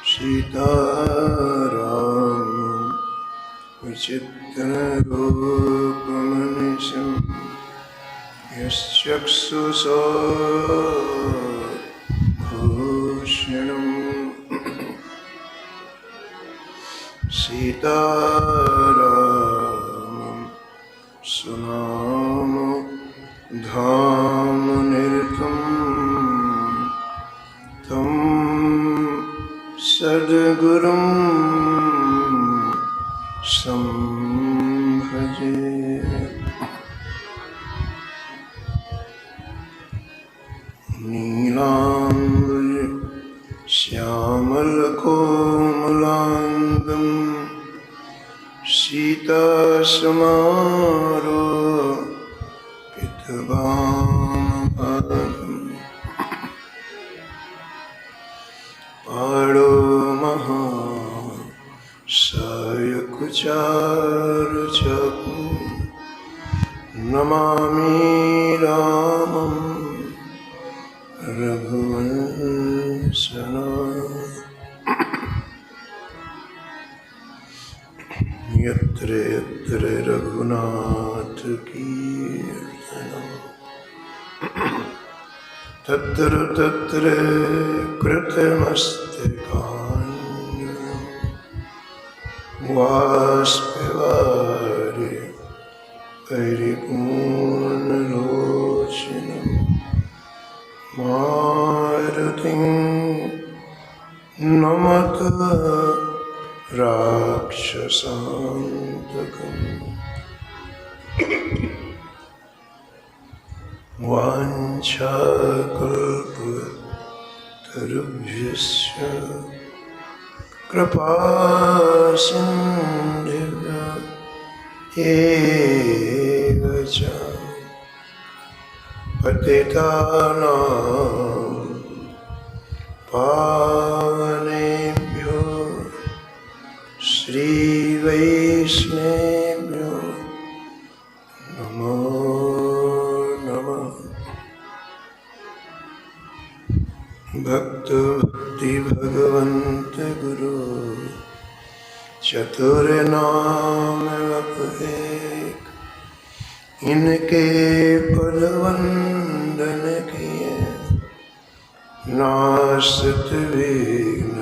सीताराम विचित्ररूपमनिशं यश्चक्षुषोभूषणम् सीतारामं सुनाम धामनिरतं तं सद्गुरुं संभजे। नीलाम्बुज श्यामलकोमलाङ्गं सीतासमारोपितवामभागम् पाणो महासायकुचारुचकं नमामि रामं रघुवंशनाथं। यत्र यत्र रघुनाथ कीर्तनं तत्र तत्र कृतमस्तकाञ्जलिं बाष्पवारि परिपूर्णलोचनं मारुतिं नमत राक्षसान्तकम्। वाञ्छाकल्पतरुभ्यश्च कृपासिन्धुभ्य एव च पतितानां पावनेभ्यो श्रीवैष्णवेभ्यो नमो नमः। भक्ति भगवन्त गुरु चतुर नाम एक, इनके पद वंदन किए नासत विघ्न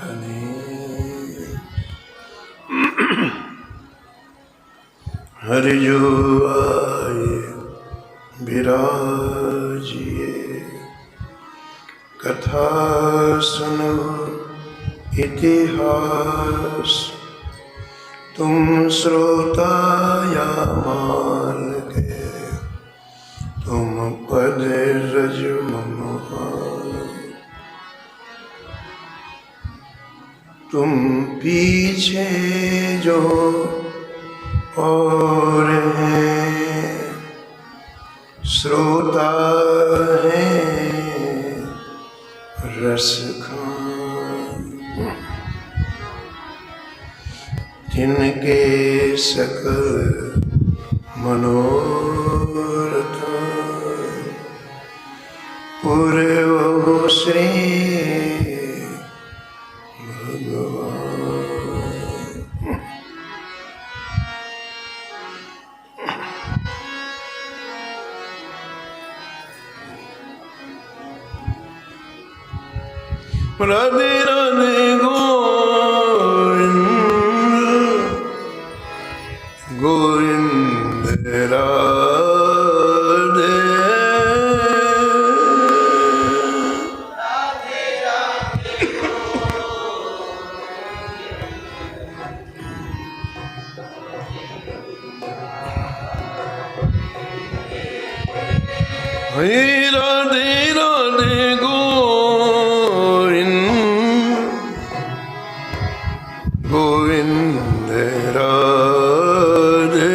अनेक। हरि जो आए विराजिए, कथा सुनो इतिहास, तुम श्रोता या माल के, तुम पद रज मम आन। तुम पीछे जो और हैं, श्रोता हैं रस खान। जिनके सकल मनोरथ पूरे वो श्री राधे राधे गोविंद गोविंद राधे हे राधे राधे गोविंद राधे।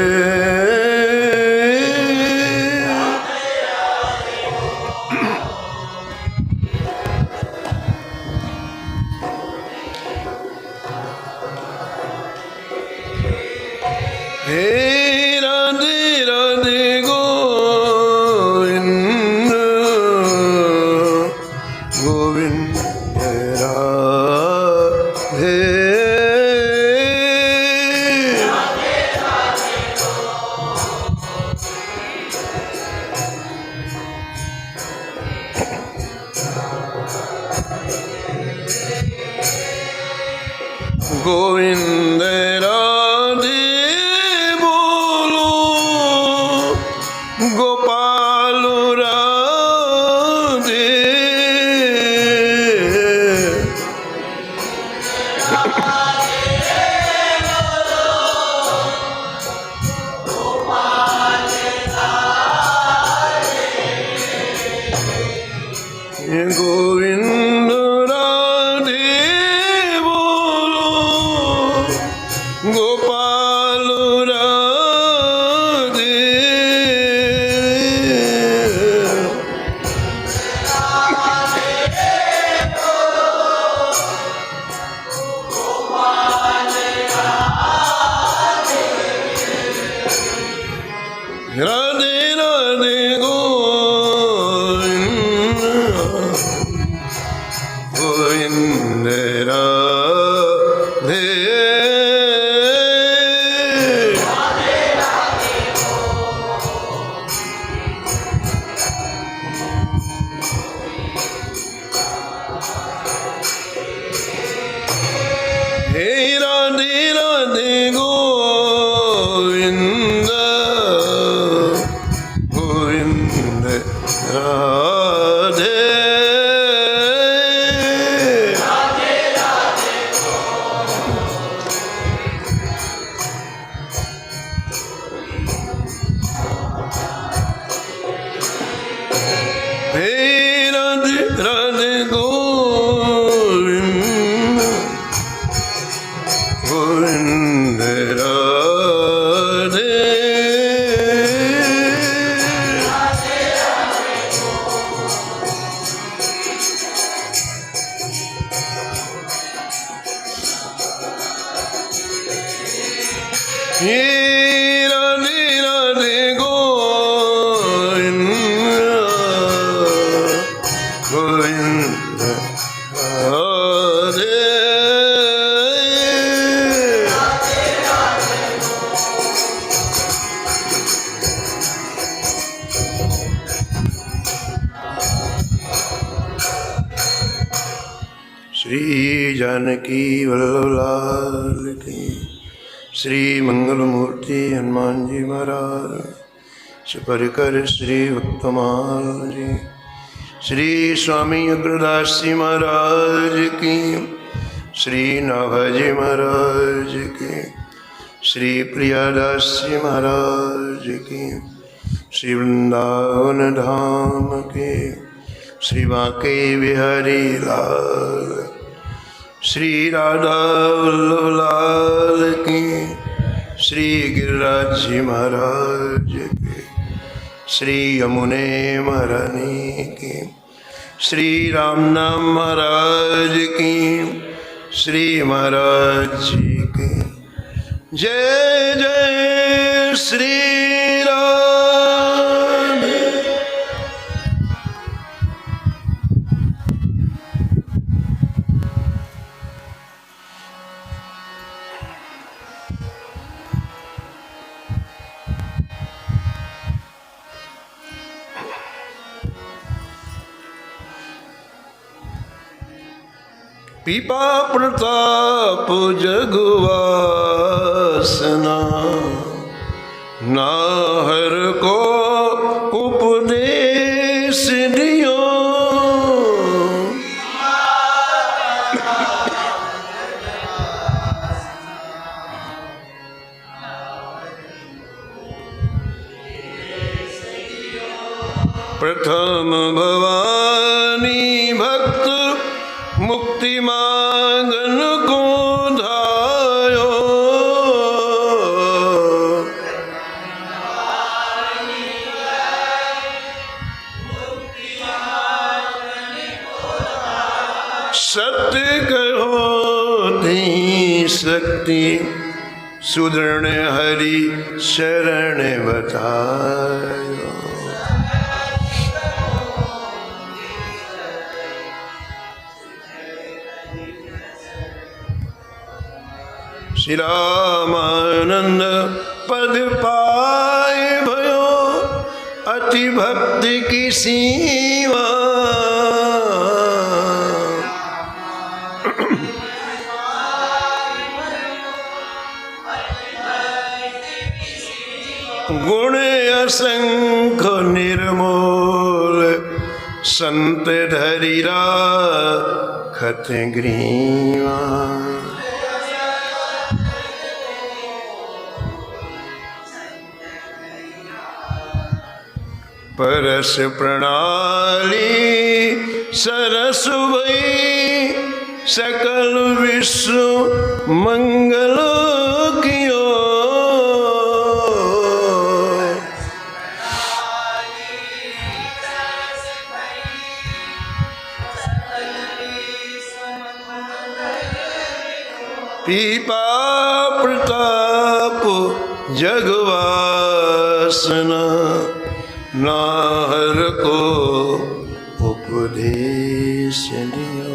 हे राधे राधे गोविंद गोविंद राधे बोलो गोपाल राधे गोविंद राधे बोलो गोपाल राधे राधे राधे गोविंद राधे हे राधे राधे गोविंद गोविंद राधे हे राधे राधे गोविंद गोविंद राधे हे राधे राधे गोविंद गोविंद राधे श्री जानकी वल्लभ लाल की श्री मंगल मूर्ति हनुमान जी महाराज सुपरिकर श्री भक्तमाल जी श्री स्वामी अग्रदास जी महाराज की श्री नाभाजी महाराज की श्री प्रियादास जी महाराज की श्री वृंदावन धाम के श्री बांके बिहारी लाल श्री राधा वल्लभ लाल की श्री गिरिराज जी महाराज की श्री यमुने महारानी की श्री रामनाम महाराज की श्री महाराज जी की जय जय श्री राम। पीपा प्रताप जगवासना नाहर को उपदेश दियो प्रथम भवानी भक्त मुक्ति मांगन को धायो सत्य कहो धी शक्ति सुदृढ़ हरि शरण बतायो श्री रामानंद पद पाए भयो अति भक्ति की सीमा गुण असंख्य निर्मूल संत धरि राखत ग्रीवा। परस प्रणाली सरस भई सकल विश्व मंगल कियो। पीपा प्रताप जगवासना नाहर को उपदेश दियो।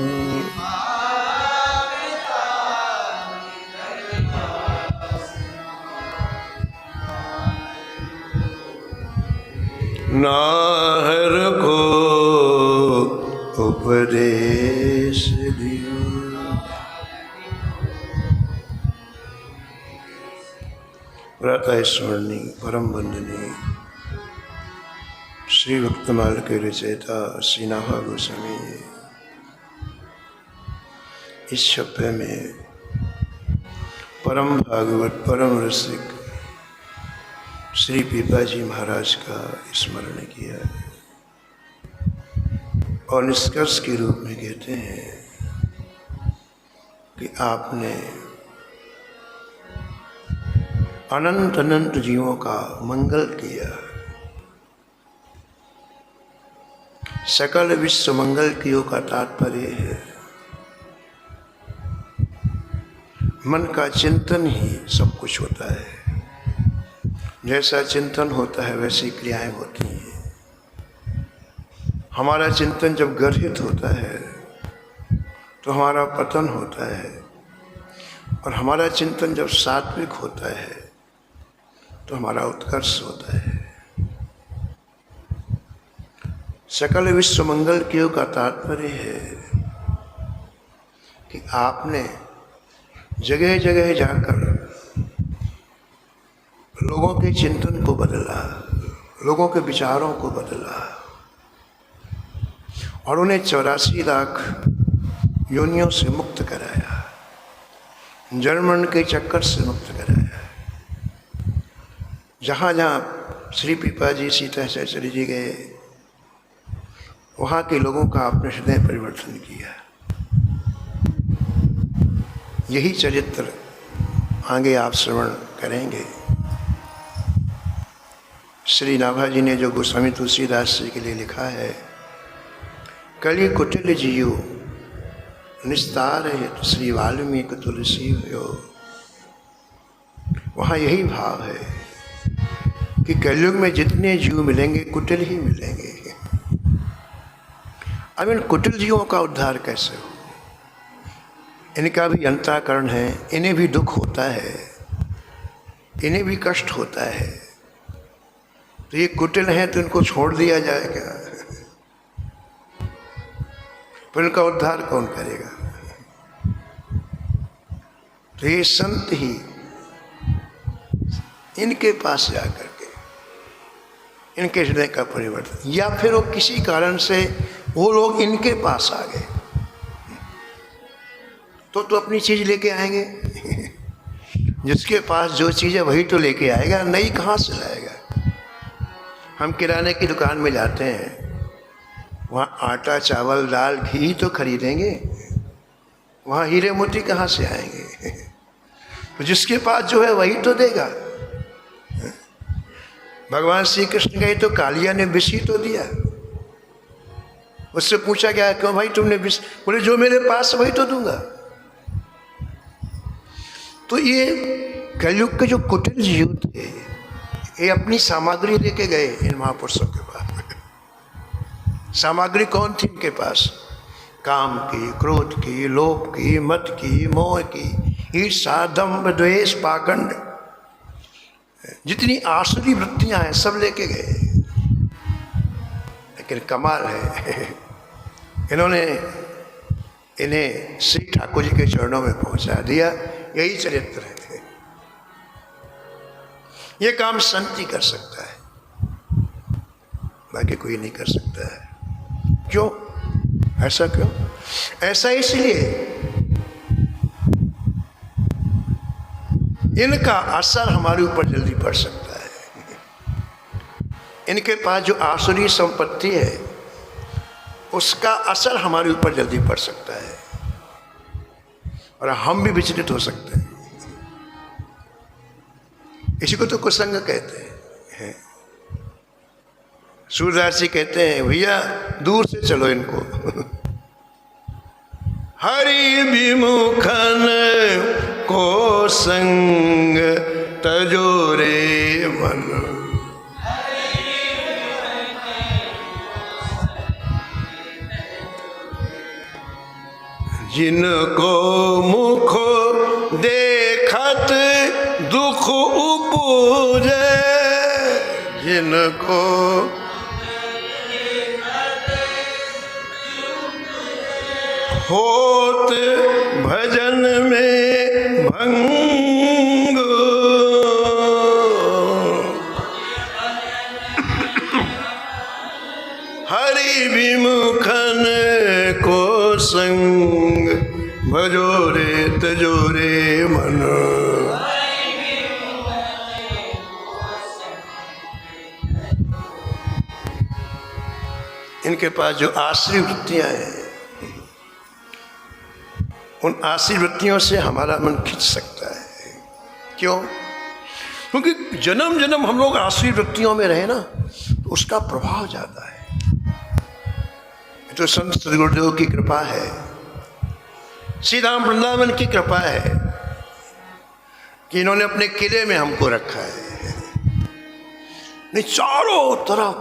नाहर को उपदेश दियो। प्रातः स्मरणी परम वंदनीय श्री भक्तमाल के रचयिता श्री नाभा गोस्वामी इस छप्पे में परम भागवत परम रसिक श्री पीपाजी महाराज का स्मरण किया और निष्कर्ष के रूप में कहते हैं कि आपने अनंत अनंत जीवों का मंगल किया। सकल विश्व मंगल कियो का तात्पर्य है मन का चिंतन ही सब कुछ होता है। जैसा चिंतन होता है वैसी क्रियाएं होती हैं। हमारा चिंतन जब गर्हित होता है तो हमारा पतन होता है और हमारा चिंतन जब सात्विक होता है तो हमारा उत्कर्ष होता है। सकल विश्व मंगल कियो का तात्पर्य है कि आपने जगह जगह जाकर लोगों के चिंतन को बदला, लोगों के विचारों को बदला और उन्हें 84 लाख योनियों से मुक्त कराया, जन्म के चक्कर से मुक्त कराया। जहाँ जहाँ श्री पीपाजी सीता सहचरी जी गए वहाँ के लोगों का आपने हृदय परिवर्तन किया। यही चरित्र आगे आप श्रवण करेंगे। श्री नाभा जी ने जो गोस्वामी तुलसीदास जी के लिए लिखा है, कली कुटिल जियो निस्तार है श्री वाल्मीकि तुलसी हो, वहाँ यही भाव है कि कलयुग में जितने जीव मिलेंगे कुटिल ही मिलेंगे। अब इन कुटिल जीवों का उद्धार कैसे हो? इनका भी अंतःकरण है, इन्हें भी दुख होता है, इन्हें भी कष्ट होता है। तो ये कुटिल हैं तो इनको छोड़ दिया जाएगा, पर इनका उद्धार कौन करेगा? तो ये संत ही इनके पास जाकर के इनके हृदय का परिवर्तन, या फिर वो किसी कारण से वो लोग इनके पास आ गए तो अपनी चीज लेके आएंगे। जिसके पास जो चीज़ है वही तो लेके आएगा, नई कहाँ से लाएगा? हम किराने की दुकान में जाते हैं, वहाँ आटा चावल दाल घी तो खरीदेंगे, वहाँ हीरे मोती कहाँ से आएंगे? तो जिसके पास जो है वही तो देगा। भगवान श्री कृष्ण गए तो कालिया ने विष ही तो दिया। उससे पूछा गया क्यों भाई तुमने विष? बोले जो मेरे पास वही तो दूंगा। तो ये कलयुग के जो कुटिल जीव थे ये अपनी सामग्री लेके गए इन महापुरुषों के पास। सामग्री कौन थी इनके पास? काम की, क्रोध की, लोभ की, मद की, मोह की, ईर्षा, दंभ, द्वेष, पाखंड, जितनी आसुरी वृत्तियां हैं सब लेके गए। लेकिन कमाल है इन्होंने इन्हें श्री ठाकुर जी के चरणों में पहुंचा दिया। यही चरित्र है। ये काम संत ही कर सकता है, बाकी कोई नहीं कर सकता है। क्यों? ऐसा क्यों? ऐसा इसलिए इनका असर हमारे ऊपर जल्दी पड़ सकता है। इनके पास जो आसुरी संपत्ति है उसका असर हमारे ऊपर जल्दी पड़ सकता है और हम भी विचलित हो सकते हैं। इसी को तो कुसंग कहते हैं। सूरदास जी कहते हैं भैया दूर से चलो इनको। हरि विमुखन को संग तजोरे मन, जिनको मुख देखत दुख उपजे, जिनको होत भजन में भंग, हरि विमुखन को संग भजोरे तजोरे मन। इनके पास जो आश्रय वृत्तियां हैं उन आश्रय वृत्तियों से हमारा मन खिंच सकता है। क्यों? क्योंकि जन्म जन्म हम लोग आश्रय वृत्तियों में रहे ना, तो उसका प्रभाव ज्यादा है। तो संत सदगुरुदेव की कृपा है, श्री राम वृंदावन की कृपा है कि इन्होंने अपने किले में हमको रखा है। नहीं, चारों तरफ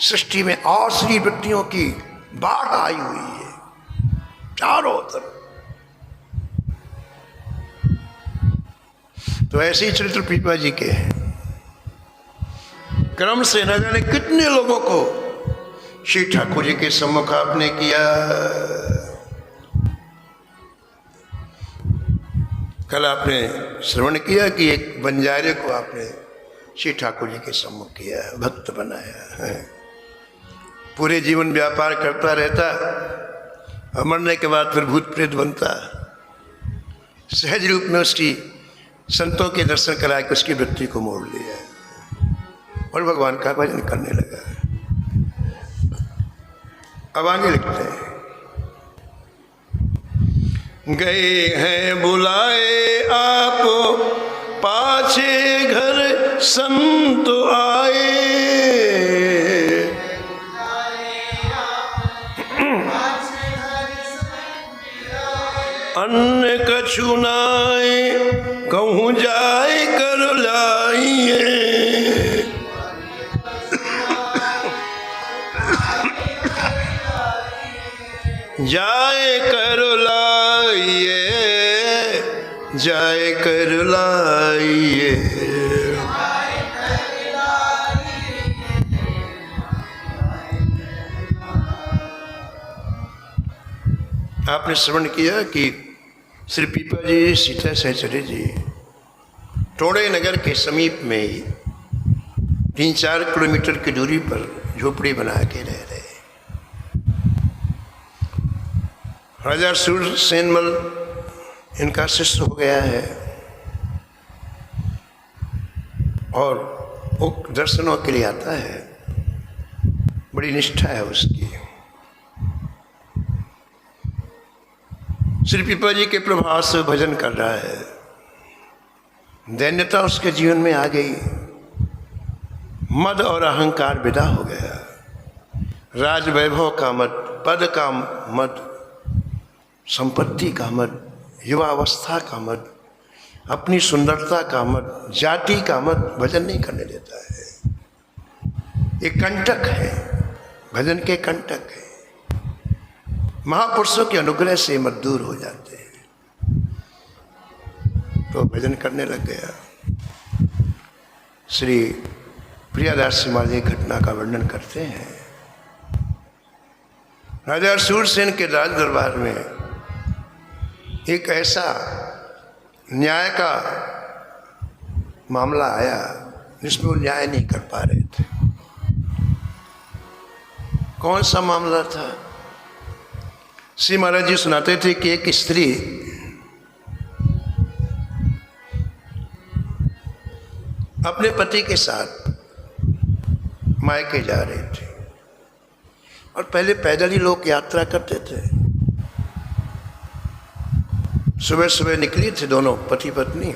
सृष्टि में आसुरी वृत्तियों की बाढ़ आई हुई है, चारों तरफ। तो ऐसे ही चरित्र पीपा जी के हैं। क्रम से न जाने कितने लोगों को श्री ठाकुर जी के सम्मुख आपने किया। कल आपने श्रवण किया कि एक बंजारे को आपने श्री ठाकुर जी के सम्मुख किया, भक्त बनाया है। पूरे जीवन व्यापार करता रहता और मरने के बाद फिर भूत प्रेत बनता। सहज रूप में उसकी संतों के दर्शन करा के उसकी वृत्ति को मोड़ लिया और भगवान का भजन करने लगा। अब आगे लिखते हैं, गए हैं बुलाए आप पाछे घर संत आए, अन्न कछु नाए कहूँ जाए कर लाइए, जाए कर लाइए, जाए कर लाइए। आपने श्रवण किया कि श्री पीपा जी सीता सहचर्य जी टोड़े नगर के समीप में ही 3-4 किलोमीटर की दूरी पर झोपड़ी बना के रह रहे। राजा सूरसेनमल इनका शिष्य हो गया है और वो दर्शनों के लिए आता है, बड़ी निष्ठा है उसकी। श्री पीपा जी के प्रभाव से भजन कर रहा है, दैन्यता उसके जीवन में आ गई, मद और अहंकार विदा हो गया, राज वैभव का मद, पद का मद, संपत्ति का मद, युवावस्था का मद, अपनी सुंदरता का मद, जाति का मद भजन नहीं करने देता है। ये कंटक है, भजन के कंटक है। महापुरुषों के अनुग्रह से मत दूर हो जाते हैं। तो भजन करने लग गया। श्री प्रियादास जी महाराज घटना का वर्णन करते हैं। राजा सूरसेन के राज दरबार में एक ऐसा न्याय का मामला आया जिसमें वो न्याय नहीं कर पा रहे थे। कौन सा मामला था? श्री महाराज जी सुनाते थे कि एक स्त्री अपने पति के साथ मायके जा रही थी, और पहले पैदल ही लोग यात्रा करते थे। सुबह सुबह निकली थी दोनों पति पत्नी,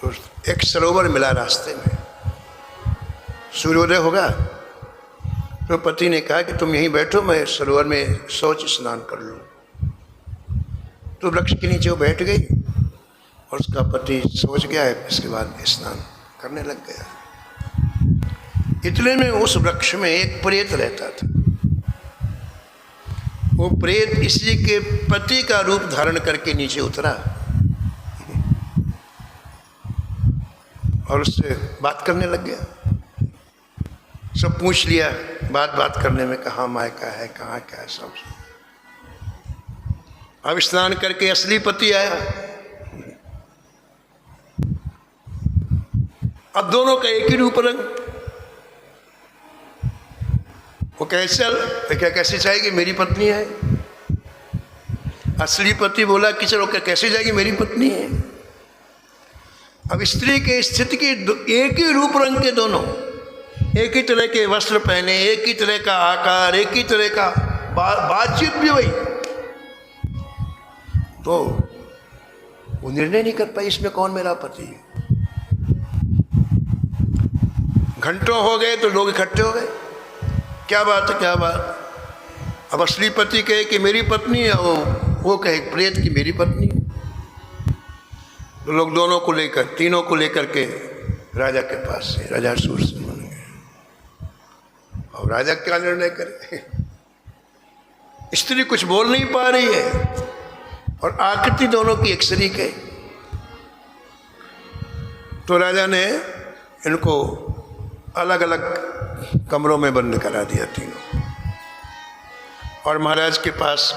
तो एक सरोवर मिला रास्ते में। सूर्योदय होगा तो पति ने कहा कि तुम यहीं बैठो, मैं सरोवर में शौच स्नान कर लूँ। तो वृक्ष के नीचे वो बैठ गई और उसका पति सोच गया है, इसके बाद स्नान करने लग गया। इतने में उस वृक्ष में एक प्रेत रहता था। वो प्रेत इसी के पति का रूप धारण करके नीचे उतरा और उससे बात करने लग गया। सब पूछ लिया, बात करने में कहाँ मायका है, कहाँ क्या है, सब। अब स्नान करके असली पति आया। अब दोनों का एक ही रूप रंग। वो कैसे क्या कैसे जाएगी, मेरी पत्नी है। असली पति बोला कि चलो कैसे जाएगी, मेरी पत्नी है। अब स्त्री के स्थिति के एक ही रूप रंग के दोनों, एक ही तरह के वस्त्र पहने, एक ही तरह का आकार, एक ही तरह का बातचीत भी वही, तो वो निर्णय नहीं कर पाई इसमें कौन मेरा पति है। घंटों हो गए तो लोग इकट्ठे हो गए, क्या बात है, क्या बात। अब असली पति कहे कि मेरी पत्नी है, वो कहे प्रेत की मेरी पत्नी है। तो लोग दोनों को लेकर, तीनों को लेकर के राजा के पास से, राजा सूरसेन बन गए। और राजा क्या निर्णय करे, स्त्री कुछ बोल नहीं पा रही है और आकृति दोनों की एक शरीक है। तो राजा ने इनको अलग अलग कमरों में बंद करा दिया तीनों, और महाराज के पास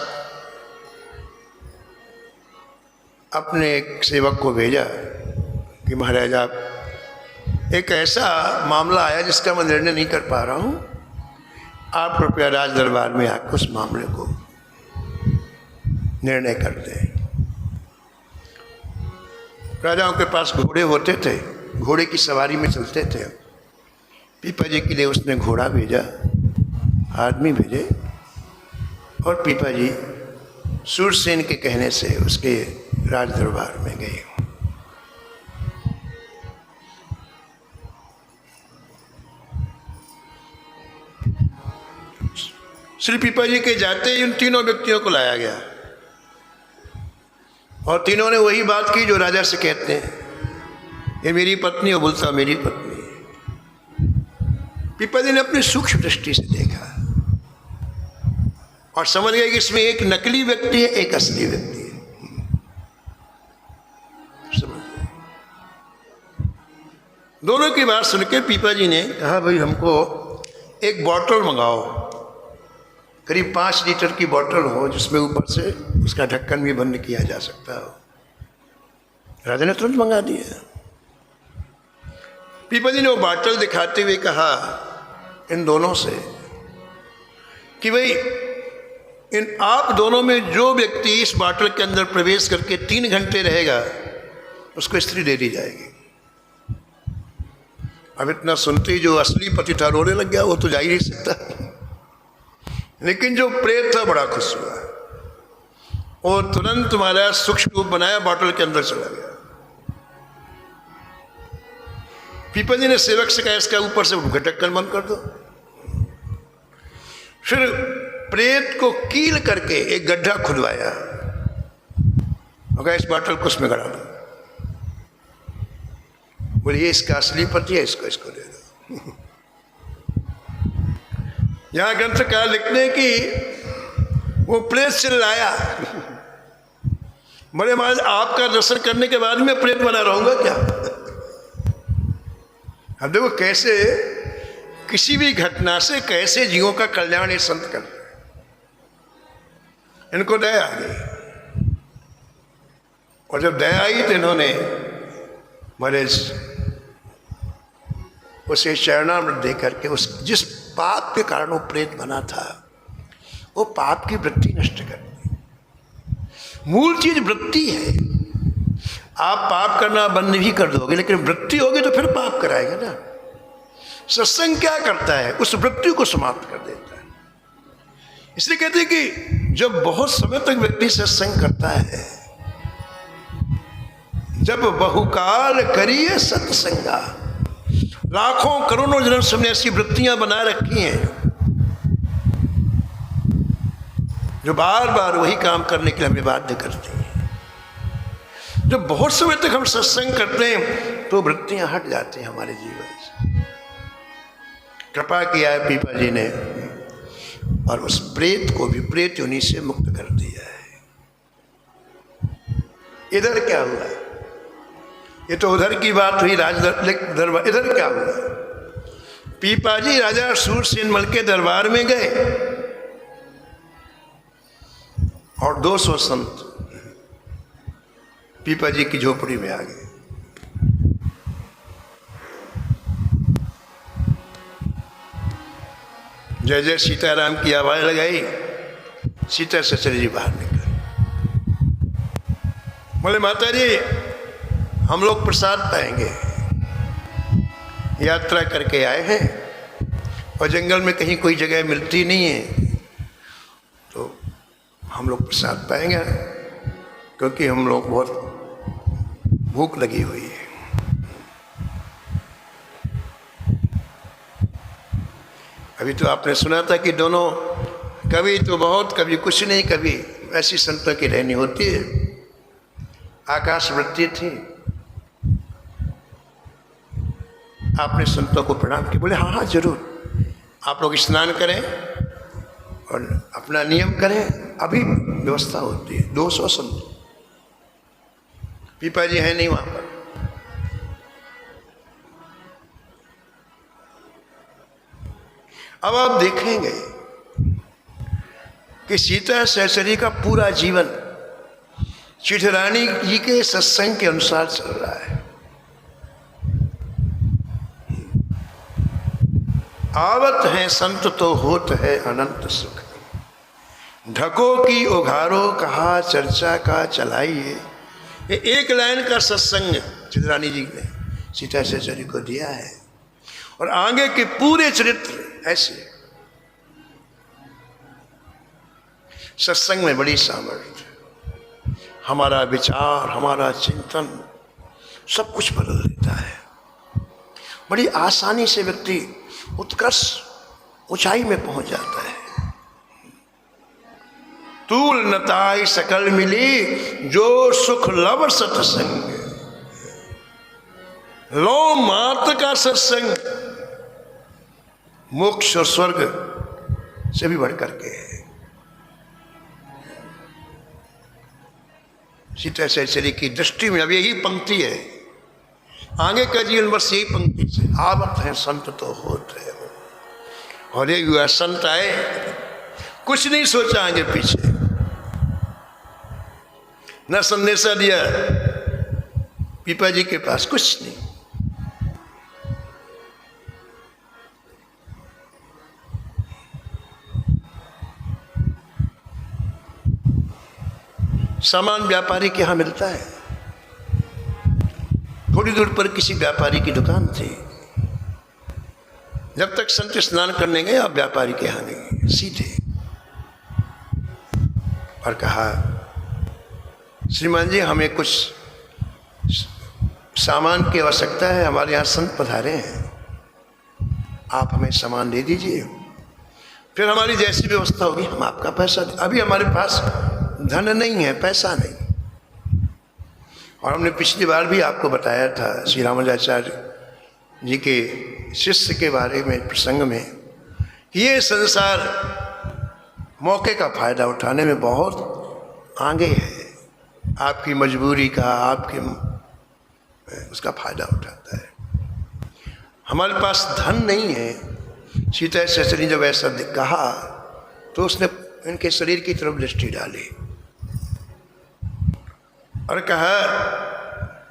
अपने एक सेवक को भेजा कि महाराज आप, एक ऐसा मामला आया जिसका मैं निर्णय नहीं कर पा रहा हूँ, आप कृपया राज दरबार में आकर उस मामले को निर्णय कर दें। राजाओं के पास घोड़े होते थे, घोड़े की सवारी में चलते थे। पीपा जी के लिए उसने घोड़ा भेजा, आदमी भेजे, और पीपा जी सूरसेन के कहने से उसके राज दरबार में गए। श्री पीपा जी के जाते ही उन तीनों व्यक्तियों को लाया गया, और तीनों ने वही बात की जो राजा से कहते हैं, ये मेरी पत्नी, वो बोलता मेरी पत्नी। पीपा जी ने अपनी सूक्ष्म दृष्टि से देखा और समझ गए कि इसमें एक नकली व्यक्ति है, एक असली व्यक्ति है। समझ गए। दोनों की बात सुनकर पीपा जी ने कहा, भाई हमको एक बॉटल मंगाओ, करीब 5 लीटर की बॉटल हो, जिसमें ऊपर से उसका ढक्कन भी बंद किया जा सकता हो। राजा ने तुरंत मंगा दिया। पीपा जी ने वो बॉटल दिखाते हुए कहा इन दोनों से कि भाई इन आप दोनों में जो व्यक्ति इस बॉटल के अंदर प्रवेश करके 3 घंटे रहेगा, उसको स्त्री दे दी जाएगी। अब इतना सुनते ही जो असली पति था रोने लग गया, वो तो जा ही नहीं सकता। लेकिन जो प्रेत था बड़ा खुश हुआ, और तुरंत तुम्हारा सूक्ष्म रूप बनाया, बॉटल के अंदर चला गया। पीपा जी ने सेवक से कहा, इसका ऊपर से ढक्कन बंद कर दो। फिर प्रेत को कील करके एक गड्ढा खुदवाया और कहा, इस बॉटल को उसमें गड़ा दो। बोलिए इसका असली पति है, इसको दे दो। यहां ग्रंथकार लिखते हैं कि वो प्रेत चिल्लाया, बड़े महाराज आपका दर्शन करने के बाद मैं प्रेत बना रहूंगा क्या? अब देखो कैसे किसी भी घटना से कैसे जीवों का कल्याण ये संत करते हैं। इनको दया आ गई, और जब दया आई तो इन्होंने बोले उसे चरणामृत दे करके उस जिस पाप के कारण वो प्रेत बना था, वो पाप की वृत्ति नष्ट कर दी। मूल चीज वृत्ति है। आप पाप करना बंद भी कर दोगे, लेकिन वृत्ति होगी तो फिर पाप कराएगा ना। सत्संग क्या करता है? उस वृत्ति को समाप्त कर देता है। इसलिए कहते हैं कि जब बहुत समय तक व्यक्ति सत्संग करता है, जब बहुकाल करिए सत्संगा, लाखों करोड़ों जन्म सबने ऐसी वृत्तियां बना रखी हैं जो बार बार वही काम करने के लिए हमें बाध्य करती हैं। जब बहुत समय तक हम सत्संग करते हैं तो वृत्तियां हट जाती हैं हमारे जीवन से। कृपा किया है पीपा जी ने और उस प्रेत को भी प्रेत योनि से मुक्त कर दिया है। इधर क्या हुआ? ये तो उधर की बात हुई, राज दरबार। इधर क्या हुआ? पीपा जी राजा सूरसेन मल के दरबार में गए और 200 संत पीपा जी की झोपड़ी में आ गए। जय जय सीताराम की आवाज लगाई, सीता सचरी जी बाहर निकले। बोले माता जी हम लोग प्रसाद पाएंगे, यात्रा करके आए हैं और जंगल में कहीं कोई जगह मिलती नहीं है, तो हम लोग प्रसाद पाएंगे क्योंकि हम लोग बहुत भूख लगी हुई है। अभी तो आपने सुना था कि दोनों कभी तो बहुत, कभी कुछ नहीं, कभी ऐसी संतों की रहनी होती है। आकाश वृत्ति थी। आपने संतों को प्रणाम किया, बोले हाँ हाँ जरूर, आप लोग स्नान करें और अपना नियम करें, अभी व्यवस्था होती है। 200 संत, पीपा जी है नहीं वहां पर। अब आप देखेंगे कि सीता सहचरी का पूरा जीवन चिठरानी जी के सत्संग के अनुसार चल रहा है। आवत है संत तो होत है अनंत सुख, ढको की उघारो कहा चर्चा का चलाइए। ये एक लाइन का सत्संग चिठरानी जी ने सीता सहचरी को दिया है और आगे के पूरे चरित्र ऐसे। सत्संग में बड़ी सामर्थ्य, हमारा विचार, हमारा चिंतन सब कुछ बदल देता है। बड़ी आसानी से व्यक्ति उत्कृष्ट ऊंचाई में पहुंच जाता है। तूल नताई सकल मिली जो सुख लव सत्संग, लो मात का सत्संग मोक्ष और स्वर्ग से भी बढ़ करके है। सीता सहचरी की दृष्टि में अब यही पंक्ति है, आगे का जीवन बस यही पंक्ति से। आवत है संत तो होते है। और ये युवा संत आए, कुछ नहीं सोचा आगे पीछे, न संदेशा दिया पीपा जी के पास, कुछ नहीं। सामान व्यापारी के यहाँ मिलता है। थोड़ी दूर पर किसी व्यापारी की दुकान थी। जब तक संत स्नान करने गए, आप व्यापारी के यहाँ गए सीधे और कहा श्रीमान जी हमें कुछ सामान की आवश्यकता है, हमारे यहाँ संत पधारे हैं, आप हमें सामान दे दीजिए, फिर हमारी जैसी व्यवस्था होगी हम आपका पैसा दें। अभी हमारे पास धन नहीं है, पैसा नहीं। और हमने पिछली बार भी आपको बताया था श्री रामानुजाचार्य जी के शिष्य के बारे में प्रसंग में, कि ये संसार मौके का फायदा उठाने में बहुत आगे है। आपकी मजबूरी का, आपके उसका फायदा उठाता है। हमारे पास धन नहीं है। सीता सहचरी जब ऐसा कहा तो उसने इनके शरीर की तरफ दृष्टि डाली और कहा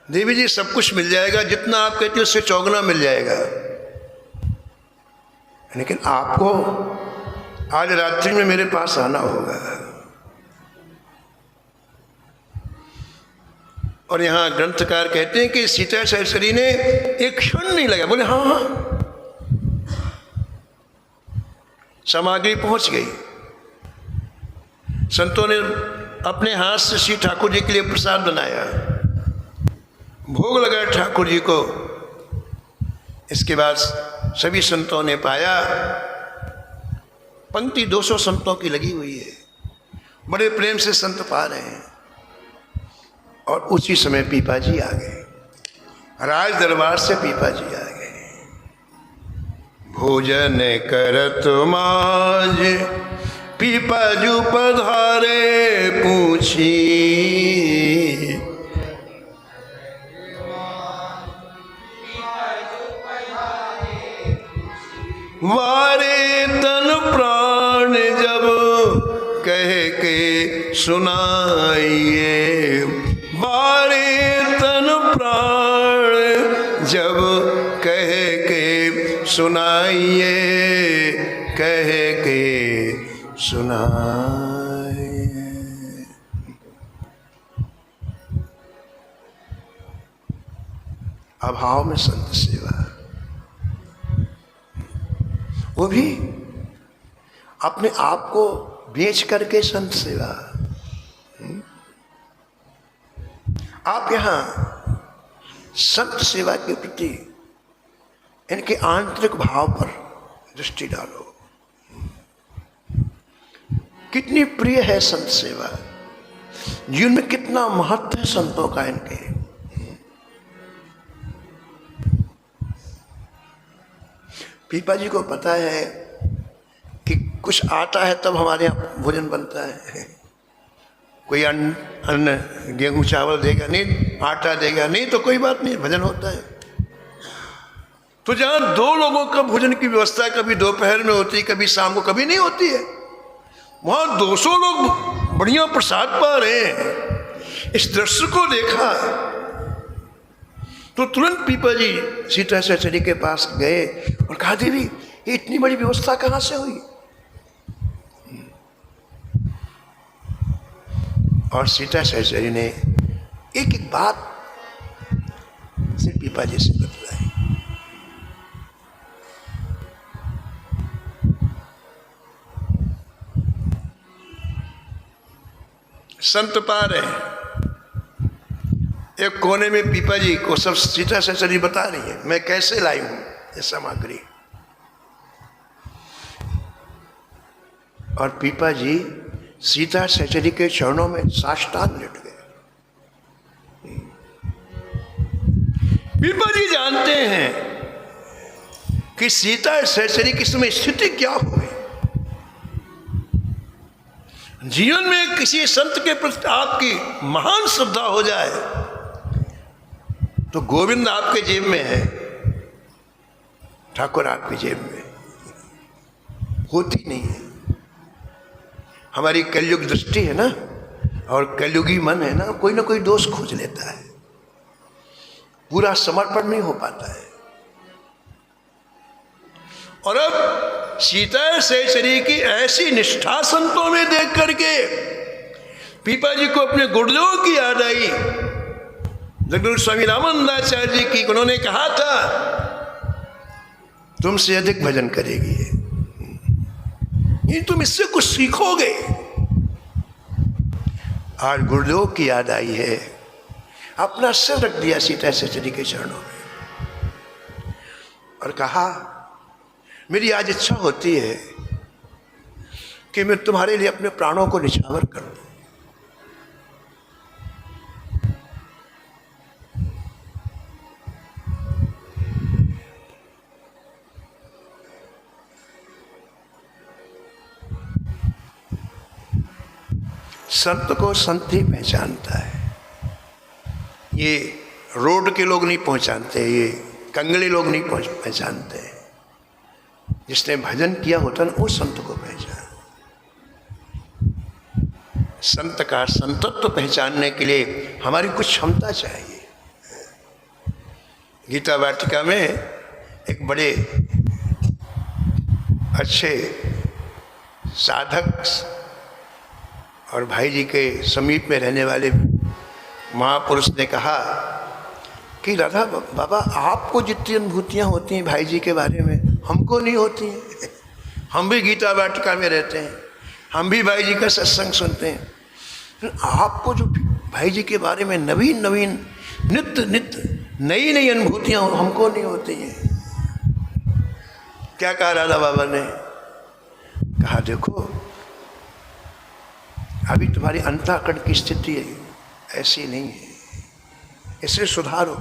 देवी जी सब कुछ मिल जाएगा, जितना आप कहते हो उससे चौगुना मिल जाएगा, लेकिन आपको आज रात्रि में मेरे पास आना होगा। और यहाँ ग्रंथकार कहते हैं कि सीता सहचरी ने एक क्षण नहीं लगा, बोले हाँ हाँ, सामग्री पहुंच गई। संतों ने अपने हाथ से श्री ठाकुर जी के लिए प्रसाद बनाया, भोग लगाया ठाकुर जी को। इसके बाद सभी संतों ने पाया, पंक्ति 200 संतों की लगी हुई है, बड़े प्रेम से संत पा रहे हैं। और उसी समय पीपा जी आ गए, राज दरबार से पीपा जी आ गए। भोजन करत माज पीपाजू पधारे पूछी, वारे तन प्राण जब कह के सुनाइए, वारे तन प्राण जब कह के सुनाइए, कह के सुनाइए। अभाव में संत सेवा, वो भी अपने आप को बेच करके संत सेवा। आप यहाँ संत सेवा के प्रति इनके आंतरिक भाव पर दृष्टि डालो। कितनी प्रिय है संत सेवा, जीवन में कितना महत्व है संतों का इनके। पीपा जी को पता है कि कुछ आता है तब हमारे यहाँ भोजन बनता है। कोई अन्न गेहूं चावल देगा नहीं, आटा देगा नहीं तो कोई बात नहीं, भजन होता है। तो जहाँ दो लोगों का भोजन की व्यवस्था कभी दोपहर में होती है, कभी शाम को, कभी नहीं होती है, वहाँ 200 लोग बढ़िया प्रसाद पा रहे हैं। इस दृश्य को देखा तो तुरंत पीपा जी सीता सहचरी के पास गए और कहा, देवी ये इतनी बड़ी व्यवस्था कहाँ से हुई? और सीता सहचरी ने एक एक बात सिर्फ पीपा जी से बतलाई। संत पा रहे, एक कोने में पीपा जी को सब सीता सहचरी बता रही है, मैं कैसे लाई हूं ये सामग्री। और पीपा जी सीता सहचरी के चरणों में साष्टांग लेट गए। पीपा जी जानते हैं कि सीता सहचरी की समय स्थिति क्या होगी। जीवन में किसी संत के प्रति आपकी महान श्रद्धा हो जाए तो गोविंद आपके जेब में है, ठाकुर आपकी जेब में होती नहीं है। हमारी कलयुग दृष्टि है ना, और कलयुगी मन है ना कोई दोष खोज लेता है, पूरा समर्पण नहीं हो पाता है। और अब सीता सहचरी की ऐसी निष्ठा संतों में देख करके पीपा जी को अपने गुरुदेव की याद आई, जगदगुरु स्वामी रामानंदाचार्य जी की। उन्होंने कहा था तुमसे अधिक भजन करेगी ये, तुम इससे कुछ सीखोगे। आज गुरुदेव की याद आई है, अपना सिर रख दिया सीता सहचरी के चरणों में और कहा, मेरी आज इच्छा होती है कि मैं तुम्हारे लिए अपने प्राणों को निछावर कर दूं। संत को संत ही पहचानता है, ये रोड के लोग नहीं पहचानते, ये कंगले लोग नहीं पहचानते। जिसने भजन किया होता ना वो संत को पहचान। संत का संतत्व पहचानने के लिए हमारी कुछ क्षमता चाहिए। गीता वाटिका में एक बड़े अच्छे साधक और भाई जी के समीप में रहने वाले महापुरुष ने कहा कि राधा बाबा, आपको जितनी अनुभूतियाँ होती हैं भाई जी के बारे में, हमको नहीं होती हैं। हम भी गीता वाटिका में रहते हैं, हम भी भाई जी का सत्संग सुनते हैं। आपको जो भाई जी के बारे में नवीन नवीन नित्य नित्य नई नई अनुभूतियाँ हमको नहीं होती हैं। क्या कहा राधा बाबा ने? कहा देखो, अभी तुम्हारी अंतःकरण की स्थिति ऐसी नहीं है, इसे सुधारो।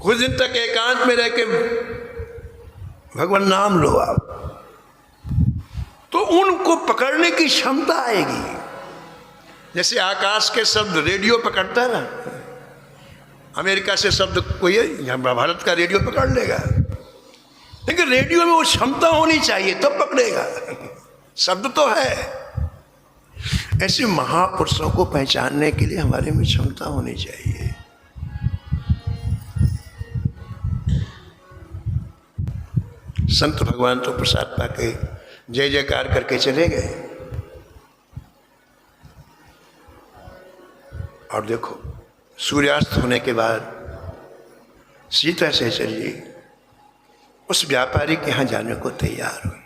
कुछ दिन तक एकांत में रह के भगवान नाम लो आप, तो उनको पकड़ने की क्षमता आएगी। जैसे आकाश के शब्द रेडियो पकड़ता है ना, अमेरिका से शब्द कोई यहाँ भारत का रेडियो पकड़ लेगा, लेकिन रेडियो में वो क्षमता होनी चाहिए तब पकड़ेगा। शब्द तो है, ऐसे महापुरुषों को पहचानने के लिए हमारे में क्षमता होनी चाहिए। संत भगवान तो प्रसाद पाके जय जयकार करके चले गए। और देखो, सूर्यास्त होने के बाद सीता सहचर जी उस व्यापारी के यहाँ जाने को तैयार हुए।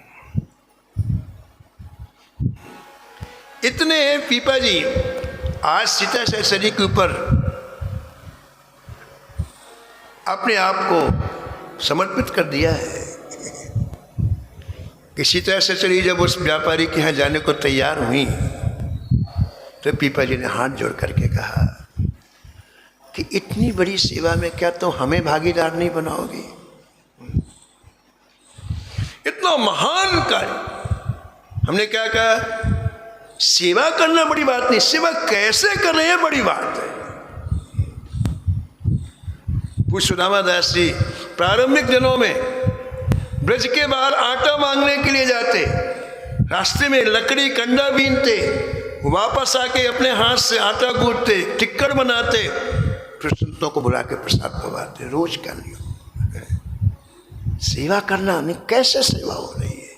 इतने पीपा जी आज सीता सहचरी के ऊपर अपने आप को समर्पित कर दिया है कि सीता सहचरी जब उस व्यापारी के यहाँ जाने को तैयार हुई तो पीपा जी ने हाथ जोड़ करके कहा कि इतनी बड़ी सेवा में क्या तुम हमें भागीदार नहीं बनाओगे? इतना महान कार्य। हमने क्या कहा? सेवा करना बड़ी बात नहीं, सेवा कैसे कर रहे हैं बड़ी बात है। कुछ सुदामा दास जी प्रारंभिक दिनों में ब्रज के बाहर आटा मांगने के लिए जाते, रास्ते में लकड़ी कंडा बीनते, वापस आके अपने हाथ से आटा गूंथते, टिक्कर बनाते, फिर संतों को बुला के प्रसाद पवाते। रोज का नियम। सेवा करना नहीं, कैसे सेवा हो रही है।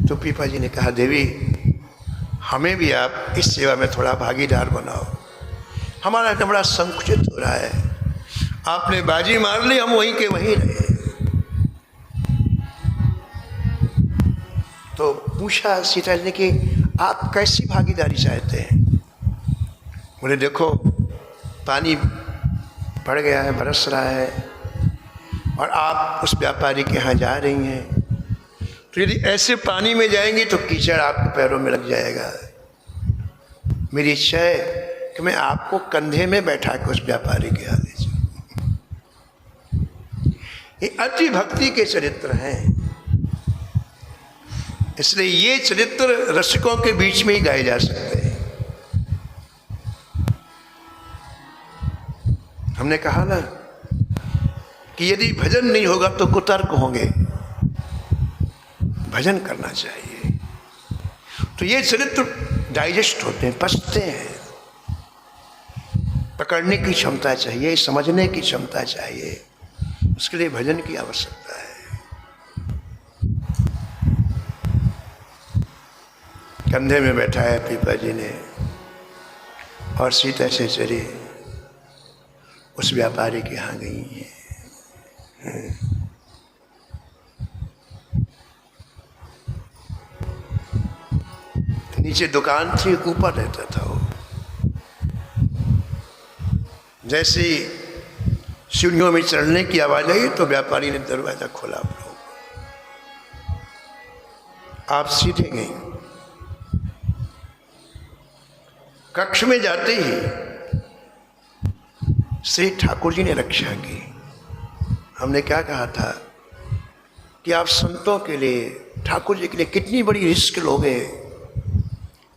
तो पीपा जी ने कहा देवी, हमें भी आप इस सेवा में थोड़ा भागीदार बनाओ, हमारा कमरा संकुचित हो रहा है। आपने बाजी मार ली, हम वहीं के वहीं रहे। तो पूछा सीता जी ने कि आप कैसी भागीदारी चाहते हैं? बोले देखो, पानी बढ़ गया है, बरस रहा है, और आप उस व्यापारी के यहाँ जा रही हैं, तो यदि ऐसे पानी में जाएंगी तो कीचड़ आपके पैरों में लग जाएगा। मेरी इच्छा है कि मैं आपको कंधे में बैठा के उस व्यापारी के यहाँ ले जाऊँ। ये अति भक्ति के चरित्र हैं, इसलिए ये चरित्र रसिकों के बीच में ही गाए जा सकते हैं। हमने कहा ना कि यदि भजन नहीं होगा तो कुतर्क होंगे, भजन करना चाहिए। तो ये चरित्र डाइजेस्ट होते हैं, पचते हैं। पकड़ने की क्षमता चाहिए, समझने की क्षमता चाहिए, उसके लिए भजन की आवश्यकता है। कंधे में बैठा है पीपा जी ने, और सीता सहचरी उस व्यापारी के यहाँ गई है। नीचे दुकान थी, ऊपर रहता था वो। जैसे सीढ़ियों में चढ़ने की आवाज आई तो व्यापारी ने दरवाजा खोला। आप सीधे गई। कक्ष में जाते ही श्री ठाकुर जी ने रक्षा की। हमने क्या कहा था कि आप संतों के लिए, ठाकुर जी के लिए कितनी बड़ी रिस्क लोगे।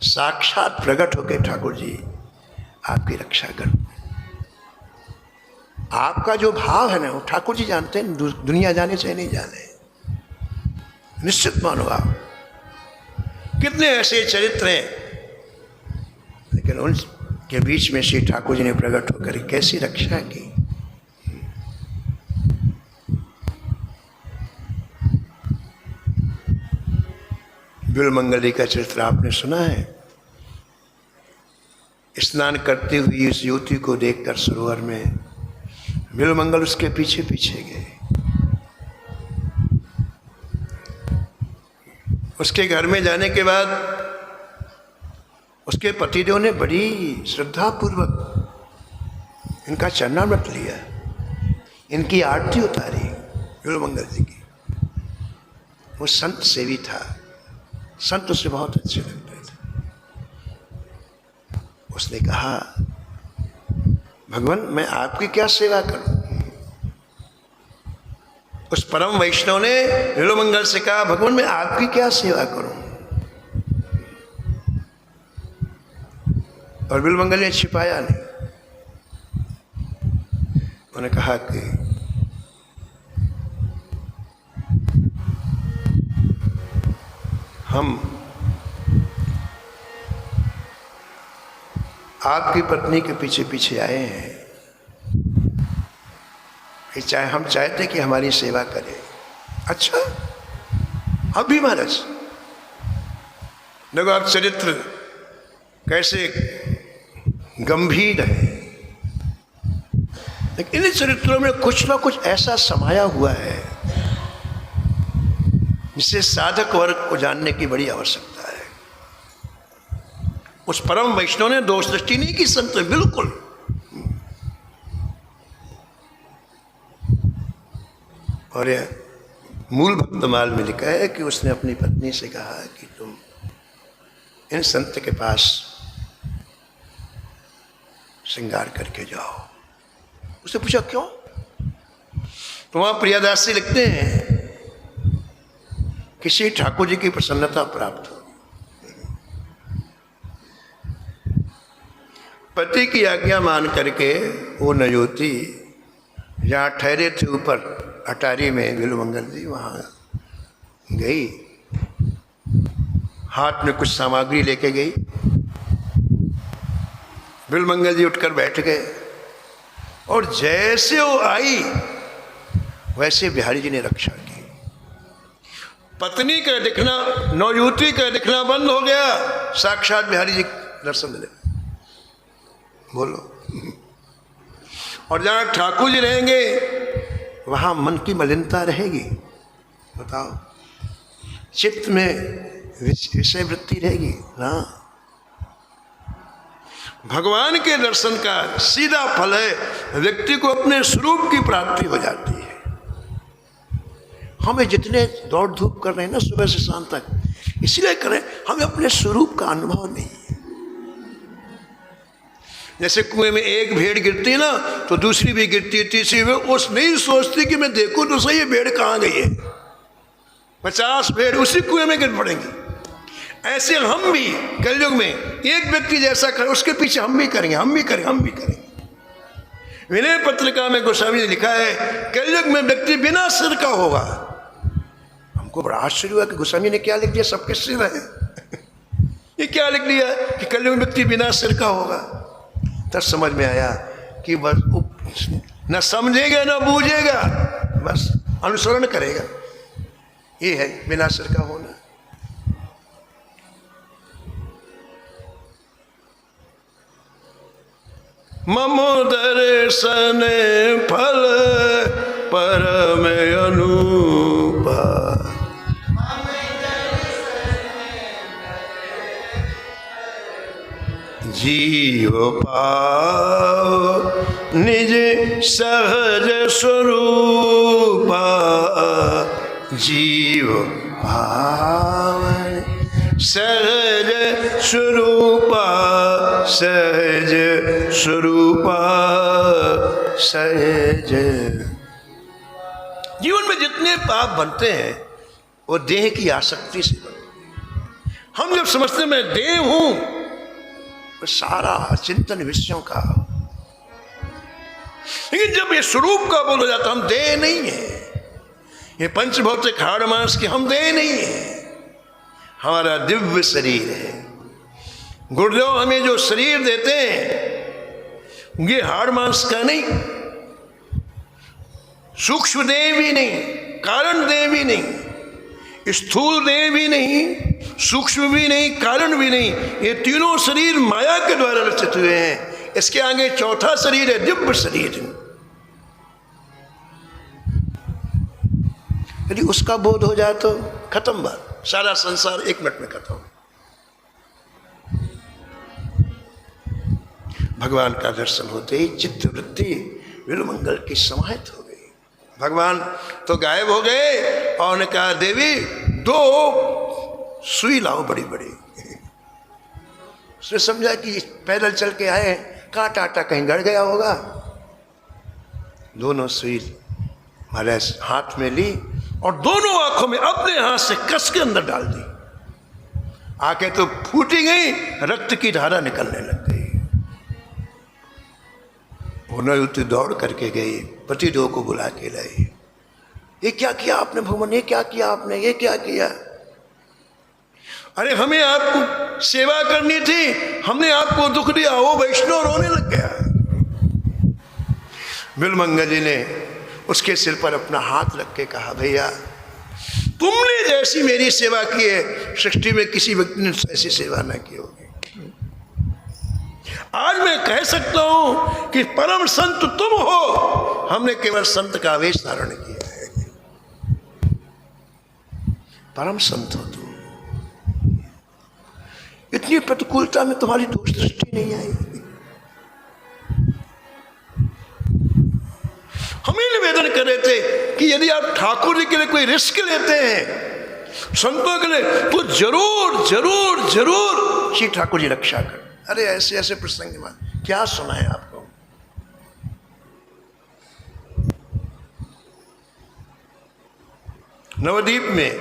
साक्षात प्रकट होकर ठाकुर जी आपकी रक्षा कर। आपका जो भाव है ना, वो ठाकुर जी जानते हैं, दुनिया जाने चाहे नहीं जाने, निश्चित मानो आप। कितने ऐसे चरित्र हैं, लेकिन लेकिन उनके बीच में श्री ठाकुर जी ने प्रकट होकर कैसी रक्षा की। बिल्वमंगली का चरित्र आपने सुना है। स्नान करती हुई इस युवती को देखकर सरोवर में बिल्वमंगल उसके पीछे पीछे गए। उसके घर में जाने के बाद उसके पतिदेव ने बड़ी श्रद्धापूर्वक इनका चरणामृत लिया, इनकी आरती उतारी बिल्वमंगल जी की। वो संत सेवी था, संत उसे बहुत अच्छे लगते थे। उसने कहा, भगवान मैं आपकी क्या सेवा करूं? उस परम वैष्णव ने बिल्वमंगल से कहा, भगवान मैं आपकी क्या सेवा करूं? और बिल्वमंगल ने छिपाया नहीं। उन्होंने कहा कि हम आपकी पत्नी के पीछे पीछे आए हैं, चाहे हम चाहते कि हमारी सेवा करे। अच्छा, अभी महाराज देखो आप चरित्र कैसे गंभीर है, लेकिन इन चरित्रों में कुछ ना कुछ ऐसा समाया हुआ है जिससे साधक वर्ग को जानने की बड़ी आवश्यकता है। उस परम वैष्णव ने दोष दृष्टि नहीं की संत, बिल्कुल और मूल भक्तमाल में लिखा है कि उसने अपनी पत्नी से कहा कि तुम इन संत के पास श्रृंगार करके जाओ। उसने पूछा क्यों? तो वहां प्रियादास जी लिखते हैं कि श्री ठाकुर जी की प्रसन्नता प्राप्त हो। पति की आज्ञा मान करके वो नयोती जहाँ ठहरे थे ऊपर अटारी में, बिल्वमंगल जी वहाँ गई, हाथ में कुछ सामग्री लेके गई। बिल्वमंगल जी उठकर बैठ गए और जैसे वो आई वैसे बिहारी जी ने रक्षा की। पत्नी का दिखना, नवयुवती का दिखना बंद हो गया, साक्षात बिहारी जी दर्शन मिले। बोलो। और जहाँ ठाकुर जी रहेंगे वहाँ मन की मलिनता रहेगी? बताओ, चित्त में विषय वृत्ति रहेगी ना? भगवान के दर्शन का सीधा फल है व्यक्ति को अपने स्वरूप की प्राप्ति हो जाती है। हमें जितने दौड़ धूप कर रहे हैं ना सुबह से शाम तक, इसलिए करें हमें अपने स्वरूप का अनुभव नहीं है। जैसे कुएं में एक भेड़ गिरती है ना तो दूसरी भी गिरती है, तीसरी भी, उस नहीं सोचती कि मैं देखूं तो सही ये भेड़ कहाँ गई है। 50 भेड़ उसी कुएं में गिर पड़ेंगी। ऐसे हम भी कलयुग में एक व्यक्ति जैसा कर उसके पीछे हम भी करेंगे, हम भी करेंगे, हम भी करेंगे। विनय पत्रिका में गोस्वामी ने लिखा है कलयुग में व्यक्ति बिना सिर का होगा। हमको बड़ा आश्चर्य हुआ कि गोस्वामी ने क्या लिख दिया, सबके सिर है। ये क्या लिख दिया कि कलयुग में व्यक्ति बिना सिर का होगा। तब समझ में आया कि बस न समझेगा न बूझेगा, बस अनुसरण करेगा। ये है बिना सिर का होना। मम दर्शन फल परम अनुपा, जीव पाव निज सहज स्वरूपा, जीव पावन सहज स्वरूपा, सहज स्वरूपा, सहज। जीवन में जितने पाप बनते हैं वो देह की आसक्ति से बनते हैं। हम जब समझते हैं मैं देह हूं, तो सारा चिंतन विषयों का, लेकिन जब ये स्वरूप का बोल हो जाता हम देह नहीं है, ये पंचभौतिक हाड़ मांस की हम देह नहीं है, हमारा दिव्य शरीर है। गुरुदेव हमें जो शरीर देते हैं ये हाड़ मांस का नहीं, सूक्ष्म देह भी नहीं, कारण देह भी नहीं, स्थूल देह भी नहीं, सूक्ष्म भी नहीं, कारण भी नहीं। ये तीनों शरीर माया के द्वारा रचित हुए हैं। इसके आगे चौथा शरीर है दिव्य शरीर। यदि उसका बोध हो जाए तो खत्म बात, सारा संसार 1 मिनट में खत्म। भगवान का दर्शन होते ही चित्त वृत्ति विलुमंगल की समाहित हो गई। भगवान तो गायब हो गए और उन्होंने कहा देवी 2 सुई लाओ बड़ी बड़ी। उसने समझा कि पैदल चल के आए, कांटा आटा कहीं गड़ गया होगा। दोनों सुई महाराज हाथ में ली और दोनों आंखों में अपने हाथ से कस के अंदर डाल दी। आंखें तो फूटी गई, रक्त की धारा निकलने लग गई। उन्होंने दौड़ करके गई, पतिदेव को बुला के लाई। ये क्या किया आपने भगवान, ये क्या किया आपने, ये क्या किया? अरे हमें आपको सेवा करनी थी, हमने आपको दुख दिया। वो वैष्णव रोने लग गया। बिलमंगल जी ने उसके सिर पर अपना हाथ रख के कहा भैया तुमने जैसी मेरी सेवा की है सृष्टि में किसी व्यक्ति ने ऐसी सेवा न की होगी। आज मैं कह सकता हूं कि परम संत तुम हो, हमने केवल संत का आवेश धारण किया है। परम संत हो तुम। इतनी प्रतिकूलता में तुम्हारी दोष दृष्टि नहीं आई। हम ही निवेदन कर रहे थे कि यदि आप ठाकुर जी के लिए कोई रिस्क लेते हैं संतों के लिए तो जरूर जरूर जरूर श्री ठाकुर जी रक्षा कर। अरे ऐसे ऐसे प्रसंग में क्या सुना है आपको। नवद्वीप में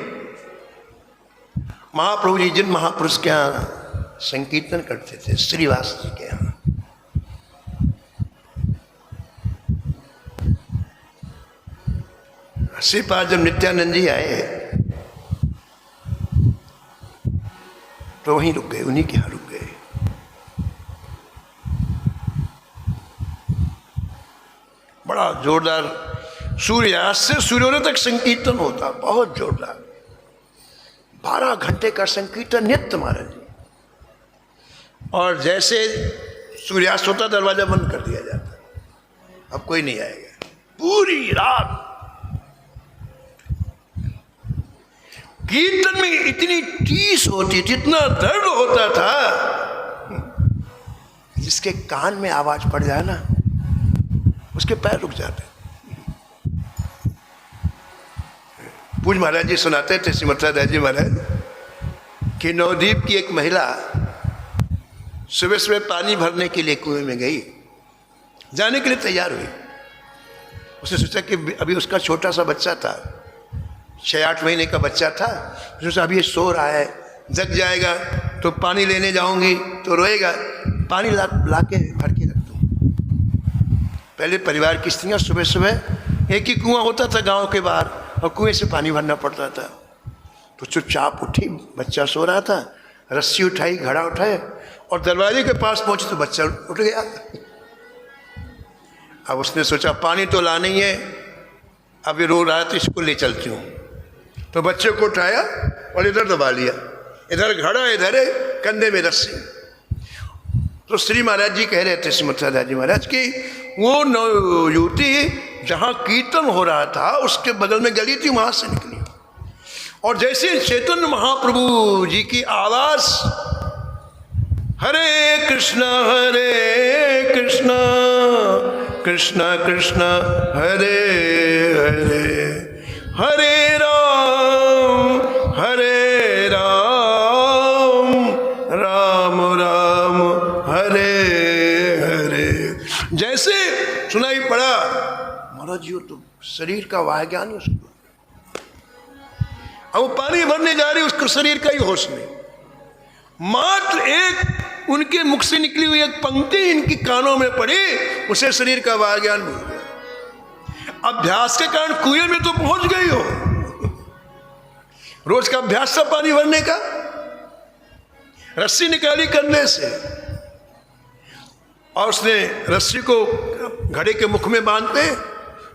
महाप्रभु जी जिन महापुरुष के यहाँ संकीर्तन करते थे, श्रीवास जी के यहाँ, श्रीपाद जब नित्यानंद जी आए तो वहीं रुक गए, उन्हीं के यहाँ रुक गए। बड़ा जोरदार सूर्यास्त से सूर्योदय तक संकीर्तन होता, बहुत जोरदार। 12 घंटे का संकीर्तन नित्य महाराज जी। और जैसे सूर्यास्त होता दरवाजा बंद कर दिया जाता, अब कोई नहीं आएगा। पूरी रात कीर्तन में इतनी टीस होती, जितना दर्द होता था, जिसके कान में आवाज पड़ जाए ना उसके पैर रुक जाते। पूज महाराज जी सुनाते थे, श्रीमती दास जी महाराज, कि नवद्वीप की एक महिला सुबह सुबह पानी भरने के लिए कुएं में गई, जाने के लिए तैयार हुई। उसने सोचा कि अभी उसका छोटा सा बच्चा था, 6-8 महीने का बच्चा था। उसने सोचा अभी ये सो रहा है, जग जाएगा तो पानी लेने जाऊंगी तो रोएगा, पानी ला के भर के रख दूँ। पहले परिवार की स्त्रियाँ सुबह सुबह, एक ही कुआं होता था गांव के बाहर और कुएं से पानी भरना पड़ता था। तो चुपचाप उठी, बच्चा सो रहा था, रस्सी उठाई, घड़ा उठाए और दरवाजे के पास पहुंची तो बच्चा उठ गया। अब उसने सोचा पानी तो लाना ही है, अब ये रो रहा है तो इसको ले चलती हूँ। तो बच्चे को उठाया और इधर दबा लिया, इधर घड़ा, इधर कंधे में रस्सी। तो श्री महाराज जी कह रहे थे, श्रीमती दास जी महाराज, कि वो युवती जहाँ कीर्तन हो रहा था उसके बगल में गली थी, वहाँ से निकली और जैसे चैतन्य महाप्रभु जी की आवाज, हरे कृष्णा कृष्णा कृष्णा हरे हरे, हरे राम राम राम हरे हरे, जैसे सुनाई पड़ा। महाराज जी तो शरीर का वाह ज्ञान है उसको, अब वो पानी भरने जा रही, उसको शरीर का ही होश नहीं। मात्र एक उनके मुख से निकली हुई एक पंक्ति इनकी कानों में पड़ी, उसे शरीर का वाह ज्ञान भूल गया। अभ्यास के कारण कुएं में तो पहुंच गई हो, रोज का अभ्यास था पानी भरने का। रस्सी निकाली कंधे से और उसने रस्सी को घड़े के मुख में बांधते,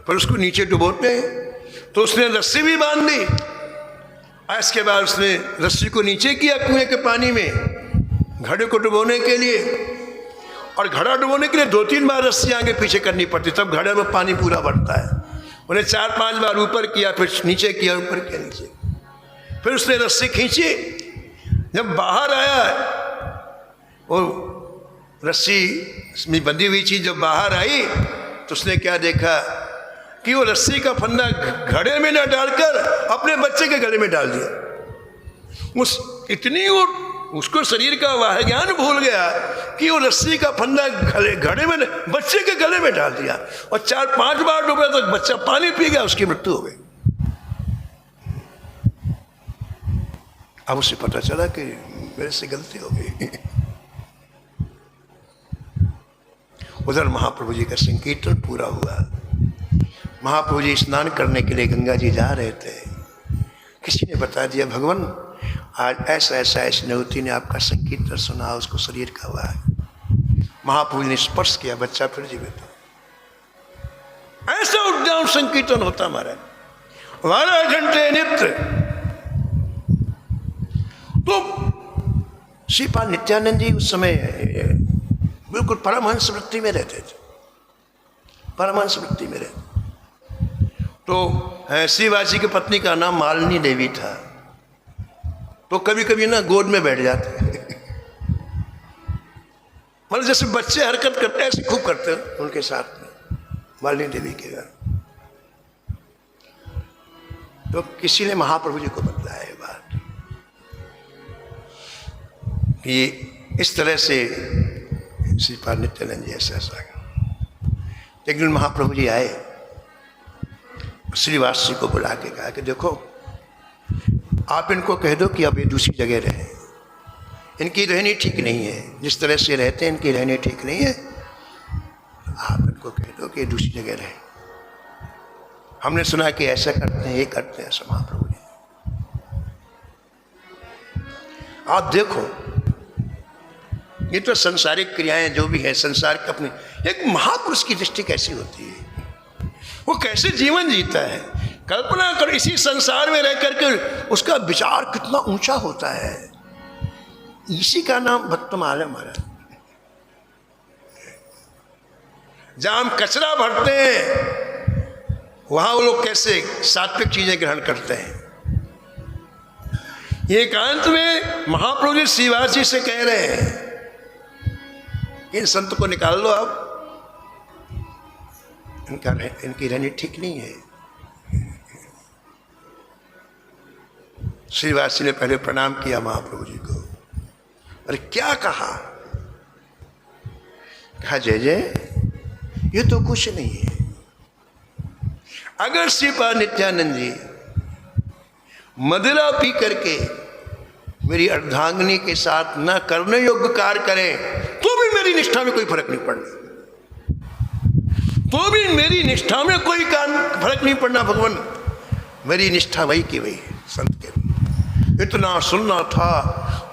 फिर उसको नीचे डुबोते, तो उसने रस्सी भी बांध दी। इसके बाद उसने रस्सी को नीचे किया कुएं के पानी में घड़े को डुबोने के लिए, और घड़ा डुबोने के लिए 2-3 बार रस्सी आगे पीछे करनी पड़ती, तब घड़े में पानी पूरा बढ़ता है। उन्हें 4-5 बार ऊपर किया, फिर नीचे किया, ऊपर किया, नीचे। फिर उसने रस्सी खींची, जब बाहर आया वो रस्सी में बंधी हुई चीज जब बाहर आई तो उसने क्या देखा कि वो रस्सी का फंदा घड़े में न डालकर अपने बच्चे के गले में डाल दिया। उसको शरीर का वह ज्ञान भूल गया कि वो रस्सी का फंदा घड़े में बच्चे के गले में डाल दिया, और 4-5 बार डूबे तक बच्चा पानी पी गया, उसकी मृत्यु हो गई। अब उसे पता चला कि मेरे से गलती हो गई। उधर महाप्रभु जी का संकीर्तन पूरा हुआ। महाप्रभु जी स्नान करने के लिए गंगा जी जा रहे थे। किसी ने बता दिया, भगवान आज ऐसा ऐसा ऐसी नवती ने आपका संकीर्तन सुना, उसको शरीर का हुआ है। महाप्रभु ने स्पर्श किया, बच्चा फिर जीवित हो। ऐसा उद्यान संकीर्तन होता हमारा 12 घंटे नित्य। तो श्रीपाद नित्यानंद जी उस समय बिल्कुल परमहंस वृत्ति में रहते थे, परमहंस वृत्ति में रहते। तो श्रीवासी की पत्नी का नाम मालिनी देवी था, तो कभी कभी ना गोद में बैठ जाते मतलब जैसे बच्चे हरकत करते ऐसे खूब करते हैं उनके साथ में मालिनी देवी के घर। तो किसी ने महाप्रभु जी को बताया ये बात कि इस तरह से श्रीपाद नित्यानंद जी ऐसा। एक दिन महाप्रभु जी आए, श्रीवास जी को बुला के कहा कि देखो आप इनको कह दो कि अब ये दूसरी जगह रहे, इनकी रहनी ठीक नहीं है, जिस तरह से रहते हैं इनकी रहनी ठीक नहीं है, आप इनको कह दो कि ये दूसरी जगह रहे। हमने सुना कि ऐसा करते हैं, ये करते हैं। ऐसा महाप्रभु जी आप देखो, ये तो संसारिक क्रियाएं जो भी है संसार के अपने, एक महापुरुष की दृष्टि कैसी होती है, वो कैसे जीवन जीता है। कल्पना कर, इसी संसार में रह करके उसका विचार कितना ऊंचा होता है। इसी का नाम भक्तमाल है हमारा। जहां हम कचरा भरते हैं वहां वो लोग कैसे सात्विक चीजें ग्रहण करते हैं। एकांत में महाप्रभु जी श्रीवास जी से कह रहे हैं इन संत को निकाल लो, अब इनकी रहनी ठीक नहीं है। श्रीवासी ने पहले प्रणाम किया महाप्रभु जी को, अरे क्या कहा जय जय, ये तो कुछ नहीं है। अगर श्रीपाद नित्यानंद जी मदिरा पी करके मेरी अर्धांगिनी के साथ न करने योग्य कार्य करें तो भी मेरी निष्ठा में कोई फर्क नहीं पड़ना, तो भी मेरी निष्ठा में कोई फर्क नहीं पड़ना। भगवान मेरी निष्ठा वही की वही संत के। इतना सुनना था,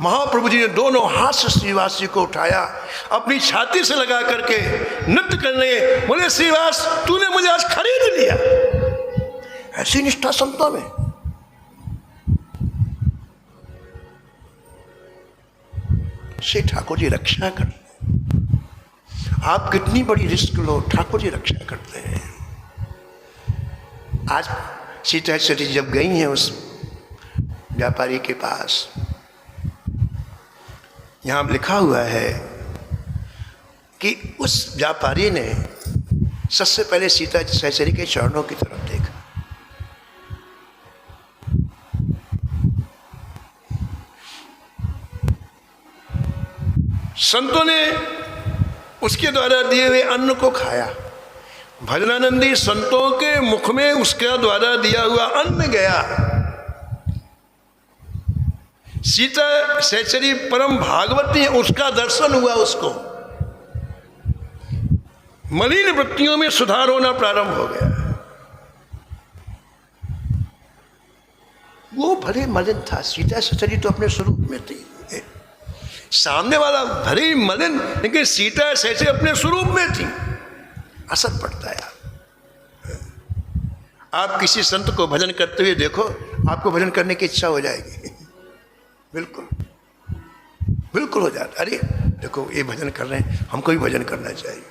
महाप्रभु जी ने दोनों हाथ से श्रीवास जी को उठाया, अपनी छाती से लगा करके नृत्य करने, बोले श्रीवास तूने मुझे आज खरीद लिया। ऐसी निष्ठा संतों में। श्री ठाकुर जी रक्षा कर, आप कितनी बड़ी रिस्क लो, ठाकुर जी रक्षा करते हैं। आज सीता सती जब गई हैं उस व्यापारी के पास, यहां लिखा हुआ है कि उस व्यापारी ने सबसे पहले सीता सहचरी के चरणों की तरफ देखा। संतों ने उसके द्वारा दिए हुए अन्न को खाया। भजनानंदी संतों के मुख में उसके द्वारा दिया हुआ अन्न गया। सीता सहचरी परम भागवती, उसका दर्शन हुआ, उसको मलिन वृत्तियों में सुधार होना प्रारंभ हो गया। वो भले मलिन था, सीता सहचरी तो अपने स्वरूप में थी, सामने वाला भले ही मलिन, लेकिन सीता सहसे अपने स्वरूप में थी। असर पड़ता है। आप किसी संत को भजन करते हुए देखो, आपको भजन करने की इच्छा हो जाएगी। बिल्कुल बिल्कुल हो जाता। अरे देखो ये भजन कर रहे हैं, हमको भी भजन करना चाहिए।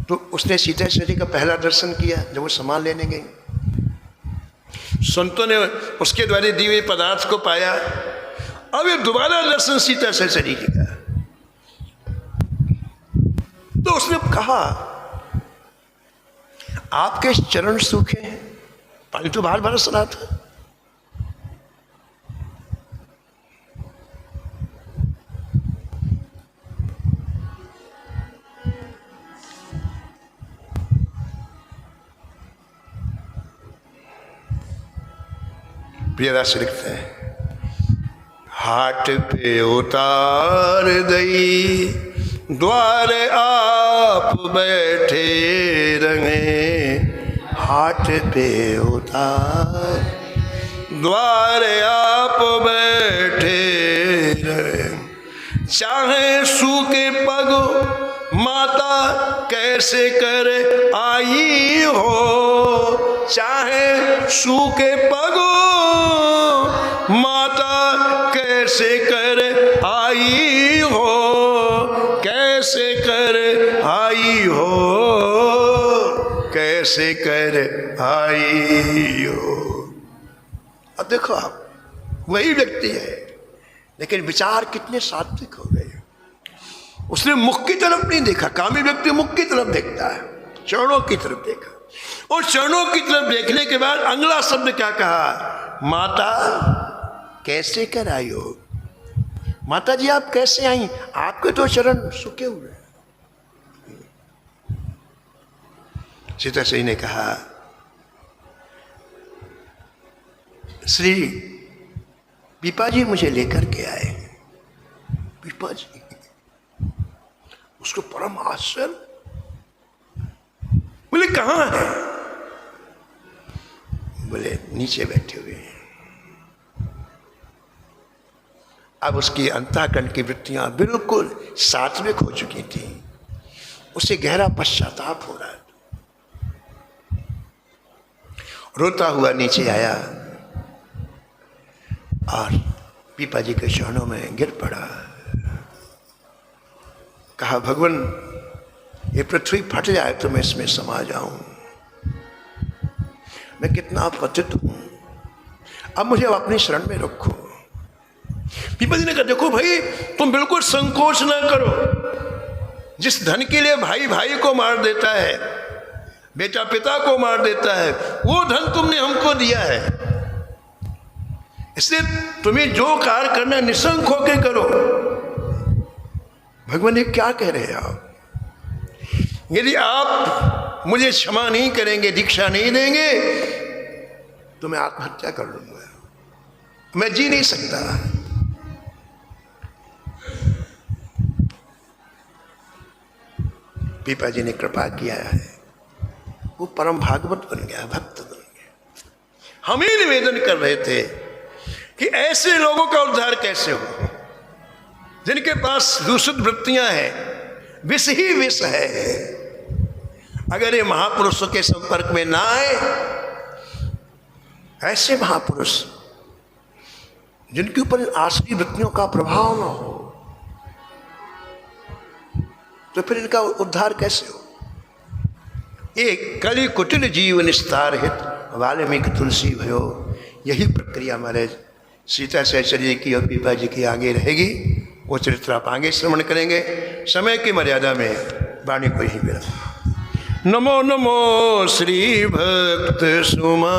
तो उसने सीता जी का पहला दर्शन किया जब वो सामान लेने गई। संतों ने उसके द्वारा दिए हुए पदार्थ को पाया। अब ये दोबारा दर्शन सीता जी का। तो उसने कहा आपके चरण सूखे हैं, पानी तो बाहर बरस रहा था। प्रियदास लिखते हैं, हाट पे उतार दई द्वार आप बैठे रहे। हाट पे उतार द्वार आप बैठे रहे। चाहे सूखे पग माता कैसे कर आई हो। चाहे सूखे पग माता कैसे कर आई हो। कैसे कर आई हो। कैसे कर आई हो। अब देखो आप वही व्यक्ति है, लेकिन विचार कितने सात्विक हो गए। उसने मुख की तरफ नहीं देखा। कामी व्यक्ति मुख की तरफ देखता है, चरणों की तरफ देखा। और चरणों की तरफ देखने के बाद अगला शब्द क्या कहा, माता कैसे कर आई हो। माता जी आप कैसे आई, आपके तो चरण सूखे हुए। सीता जी ने कहा, श्री पीपा जी मुझे लेकर के आए। पीपा जी, उसको परम आश्चर्य, बोले कहाँ है। बोले नीचे बैठे हुए हैं। अब उसकी अंतःकरण की वृत्तियां बिल्कुल सात्विक हो चुकी थी। उसे गहरा पश्चाताप हो रहा है। रोता हुआ नीचे आया और पीपा जी के चरणों में गिर पड़ा। कहा, भगवान ये पृथ्वी फट जाए तो मैं इसमें समा जाऊं। मैं कितना पतित हूं, अब मुझे अपनी शरण में रखो। पीपा जी ने कहा, देखो भाई तुम बिल्कुल संकोच ना करो। जिस धन के लिए भाई भाई को मार देता है, बेटा पिता को मार देता है, वो धन तुमने हमको दिया है। इसलिए तुम्हें जो कार्य करना निसंक होकर करो। भगवान ये क्या कह रहे हैं आप। यदि आप मुझे क्षमा नहीं करेंगे, दीक्षा नहीं देंगे, तो मैं आत्महत्या कर लूंगा। मैं जी नहीं सकता। पीपा जी ने कृपा किया है, वो परम भागवत बन गया, भक्त बन गया। हम ही निवेदन कर रहे थे कि ऐसे लोगों का उद्धार कैसे हो, जिनके पास दूषित वृत्तियां हैं, विष ही विष है। अगर ये महापुरुषों के संपर्क में ना आए, ऐसे महापुरुष जिनके ऊपर आसुरी वृत्तियों का प्रभाव न हो, तो फिर इनका उद्धार कैसे हो। ये कलि कुटिल जीव निस्तार हित वाल्मीकि तुलसी भयो। यही प्रक्रिया हमारे सीता सहचर्य की और पीपा जी की आगे रहेगी। वो चरित्र आप आगे श्रवण करेंगे। समय की मर्यादा में वाणी को यही विराम। नमो नमो श्री भक्त सुमा।